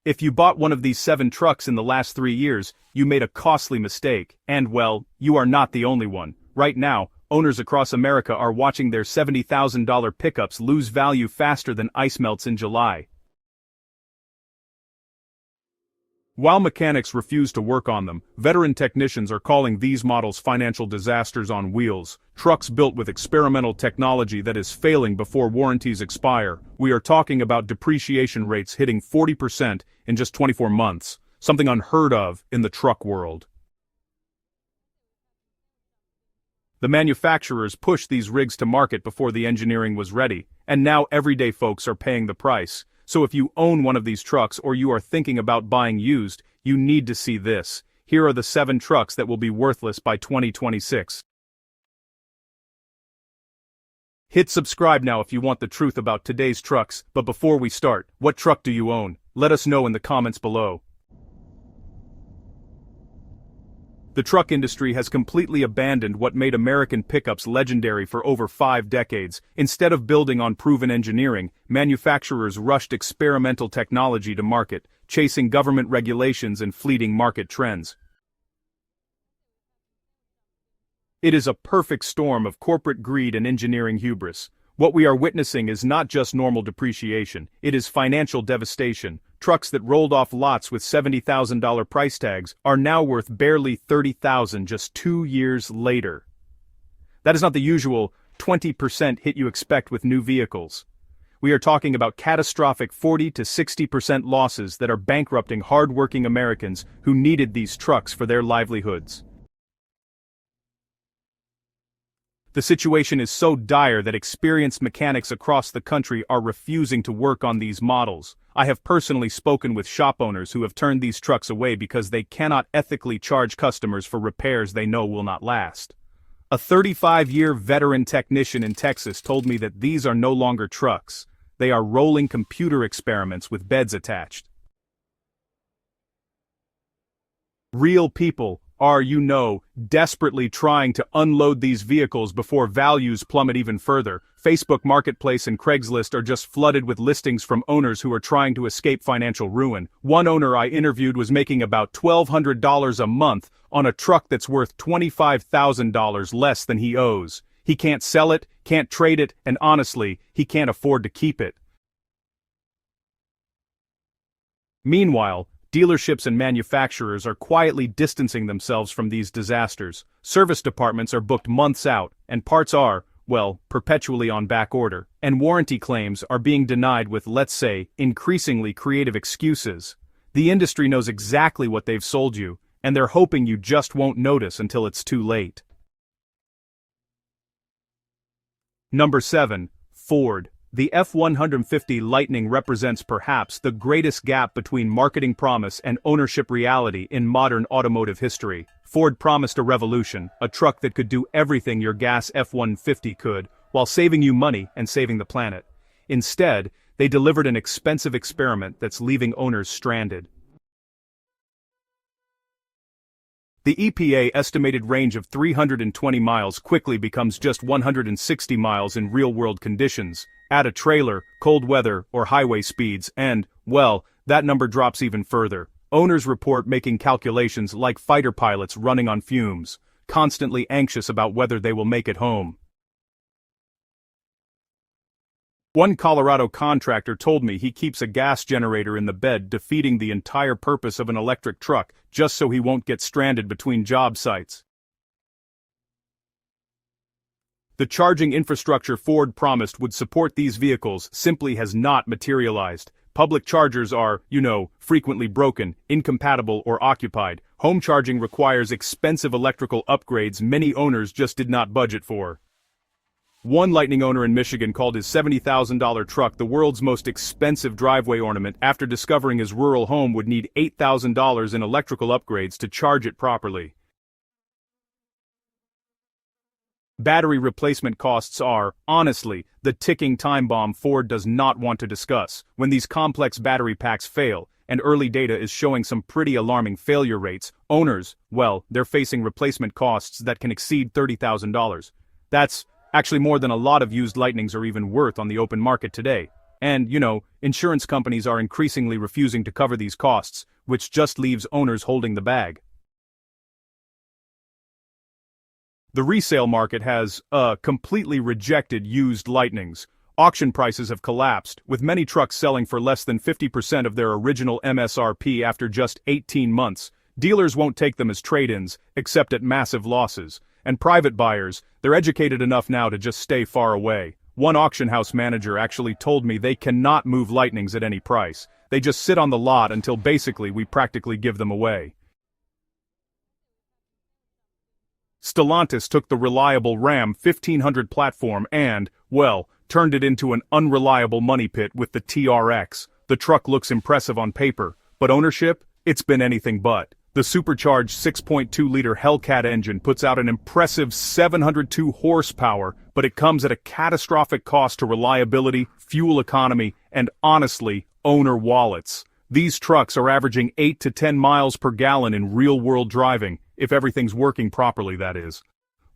If you bought one of these 7 trucks in the last 3 years, you made a costly mistake, and well, you are not the only one. Right now, owners across America are watching their $70,000 pickups lose value faster than ice melts in July. While mechanics refuse to work on them, veteran technicians are calling these models financial disasters on wheels, trucks built with experimental technology that is failing before warranties expire. We are talking about depreciation rates hitting 40% in just 24 months, something unheard of in the truck world. The manufacturers pushed these rigs to market before the engineering was ready, and now everyday folks are paying the price. So if you own one of these trucks or you are thinking about buying used, you need to see this. Here are the 7 trucks that will be worthless by 2026. Hit subscribe now if you want the truth about today's trucks, but before we start, what truck do you own? Let us know in the comments below. The truck industry has completely abandoned what made American pickups legendary for over 5 decades. Instead of building on proven engineering, manufacturers rushed experimental technology to market, chasing government regulations and fleeting market trends. It is a perfect storm of corporate greed and engineering hubris. What we are witnessing is not just normal depreciation, it is financial devastation. Trucks that rolled off lots with $70,000 price tags are now worth barely $30,000 just 2 years later. That is not the usual 20% hit you expect with new vehicles. We are talking about catastrophic 40 to 60% losses that are bankrupting hard-working Americans who needed these trucks for their livelihoods. The situation is so dire that experienced mechanics across the country are refusing to work on these models. I have personally spoken with shop owners who have turned these trucks away because they cannot ethically charge customers for repairs they know will not last. A 35-year veteran technician in Texas told me that these are no longer trucks. They are rolling computer experiments with beds attached. Real people are, desperately trying to unload these vehicles before values plummet even further. Facebook Marketplace and Craigslist are just flooded with listings from owners who are trying to escape financial ruin. One owner I interviewed was making about $1,200 a month on a truck that's worth $25,000 less than he owes. He can't sell it, can't trade it, and honestly, he can't afford to keep it. Meanwhile, dealerships and manufacturers are quietly distancing themselves from these disasters. Service departments are booked months out, and parts are, perpetually on back order. And warranty claims are being denied with, let's say, increasingly creative excuses. The industry knows exactly what they've sold you, and they're hoping you just won't notice until it's too late. Number 7. Ford. The F-150 Lightning represents perhaps the greatest gap between marketing promise and ownership reality in modern automotive history. Ford promised a revolution, a truck that could do everything your gas F-150 could, while saving you money and saving the planet. Instead, they delivered an expensive experiment that's leaving owners stranded. The EPA estimated range of 320 miles quickly becomes just 160 miles in real-world conditions. Add a trailer, cold weather, or highway speeds, and, that number drops even further. Owners report making calculations like fighter pilots running on fumes, constantly anxious about whether they will make it home. One Colorado contractor told me he keeps a gas generator in the bed, defeating the entire purpose of an electric truck, just so he won't get stranded between job sites. The charging infrastructure Ford promised would support these vehicles simply has not materialized. Public chargers are, frequently broken, incompatible, or occupied. Home charging requires expensive electrical upgrades many owners just did not budget for. One Lightning owner in Michigan called his $70,000 truck the world's most expensive driveway ornament after discovering his rural home would need $8,000 in electrical upgrades to charge it properly. Battery replacement costs are, honestly, the ticking time bomb Ford does not want to discuss. When these complex battery packs fail, and early data is showing some pretty alarming failure rates, owners, they're facing replacement costs that can exceed $30,000. That's actually more than a lot of used Lightnings are even worth on the open market today. And, insurance companies are increasingly refusing to cover these costs, which just leaves owners holding the bag. The resale market has, completely rejected used Lightnings. Auction prices have collapsed, with many trucks selling for less than 50% of their original MSRP after just 18 months. Dealers won't take them as trade-ins, except at massive losses. And private buyers, they're educated enough now to just stay far away. One auction house manager actually told me they cannot move Lightnings at any price. They just sit on the lot until basically we practically give them away. Stellantis took the reliable Ram 1500 platform and, well, turned it into an unreliable money pit with the TRX. The truck looks impressive on paper, but ownership? It's been anything but. The supercharged 6.2-liter Hellcat engine puts out an impressive 702 horsepower, but it comes at a catastrophic cost to reliability, fuel economy, and honestly, owner wallets. These trucks are averaging 8 to 10 miles per gallon in real-world driving, if everything's working properly, that is.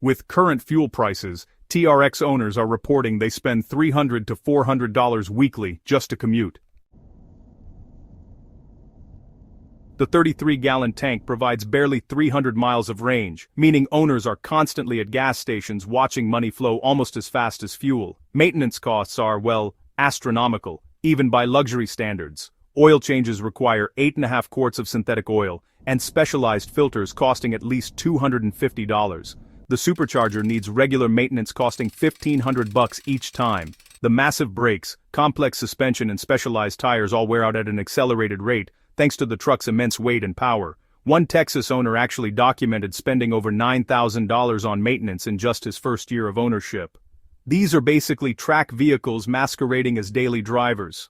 With current fuel prices, TRX owners are reporting they spend $300 to $400 weekly just to commute. The 33-gallon tank provides barely 300 miles of range, meaning owners are constantly at gas stations watching money flow almost as fast as fuel. Maintenance costs are, well, astronomical, even by luxury standards. Oil changes require 8.5 quarts of synthetic oil, and specialized filters costing at least $250. The supercharger needs regular maintenance costing $1,500 each time. The massive brakes, complex suspension and specialized tires all wear out at an accelerated rate, thanks to the truck's immense weight and power. One Texas owner actually documented spending over $9,000 on maintenance in just his first year of ownership. These are basically track vehicles masquerading as daily drivers.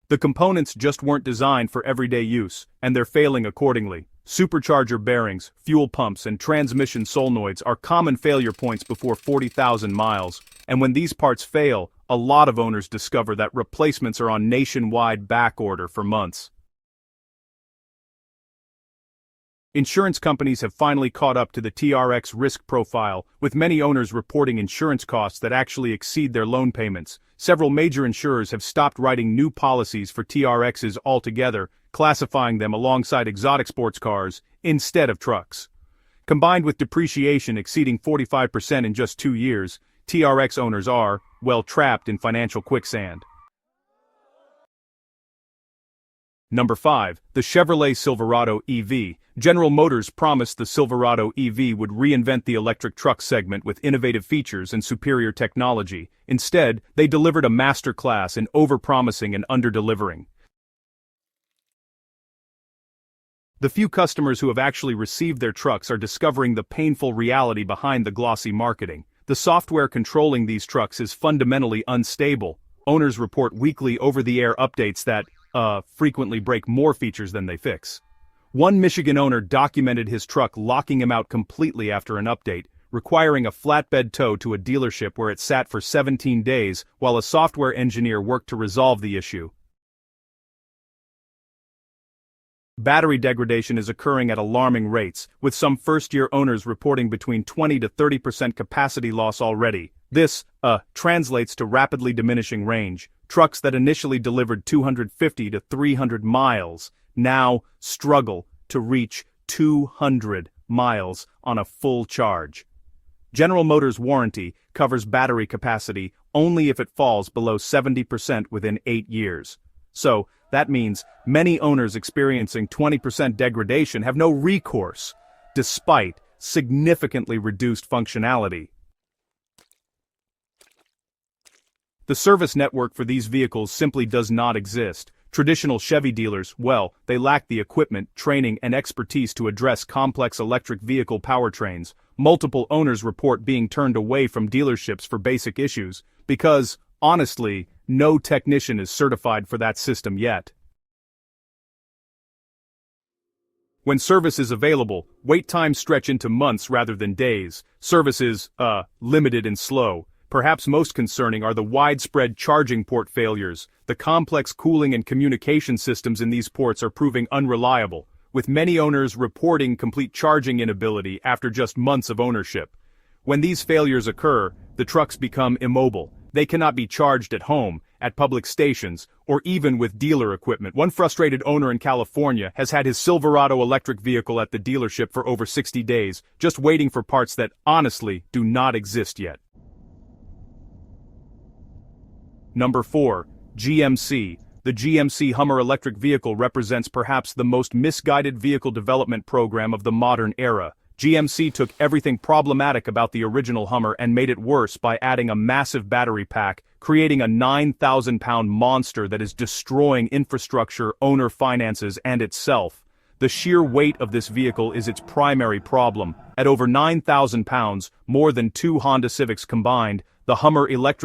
The components just weren't designed for everyday use, and they're failing accordingly. Supercharger bearings, fuel pumps, and transmission solenoids are common failure points before 40,000 miles, and when these parts fail, a lot of owners discover that replacements are on nationwide back order for months. Insurance companies have finally caught up to the TRX risk profile, with many owners reporting insurance costs that actually exceed their loan payments. Several major insurers have stopped writing new policies for TRXs altogether, classifying them alongside exotic sports cars instead of trucks. Combined with depreciation exceeding 45% in just 2 years, TRX owners are, well, trapped in financial quicksand. Number 5. The Chevrolet Silverado EV. General Motors promised the Silverado EV would reinvent the electric truck segment with innovative features and superior technology. Instead, they delivered a masterclass in overpromising and underdelivering. The few customers who have actually received their trucks are discovering the painful reality behind the glossy marketing. The software controlling these trucks is fundamentally unstable. Owners report weekly over-the-air updates that, frequently break more features than they fix. One Michigan owner documented his truck locking him out completely after an update, requiring a flatbed tow to a dealership where it sat for 17 days while a software engineer worked to resolve the issue. Battery degradation is occurring at alarming rates, with some first-year owners reporting between 20 to 30% capacity loss already. This, translates to rapidly diminishing range. Trucks that initially delivered 250 to 300 miles now struggle to reach 200 miles on a full charge. General Motors' warranty covers battery capacity only if it falls below 70% within 8 years. So, that means many owners experiencing 20% degradation have no recourse, despite significantly reduced functionality. The service network for these vehicles simply does not exist. Traditional Chevy dealers, well, they lack the equipment, training, and expertise to address complex electric vehicle powertrains. Multiple owners report being turned away from dealerships for basic issues, because, honestly, no technician is certified for that system yet. When service is available, wait times stretch into months rather than days. Service is, limited and slow. Perhaps most concerning are the widespread charging port failures. The complex cooling and communication systems in these ports are proving unreliable, with many owners reporting complete charging inability after just months of ownership. When these failures occur, the trucks become immobile, They cannot be charged at home, at public stations, or even with dealer equipment. One frustrated owner in California has had his Silverado electric vehicle at the dealership for over 60 days, just waiting for parts that, honestly, do not exist yet. Number 4. GMC. The GMC Hummer electric vehicle represents perhaps the most misguided vehicle development program of the modern era. GMC took everything problematic about the original Hummer and made it worse by adding a massive battery pack, creating a 9,000-pound monster that is destroying infrastructure, owner finances, and itself. The sheer weight of this vehicle is its primary problem. At over 9,000 pounds, more than 2 Honda Civics combined, the Hummer electric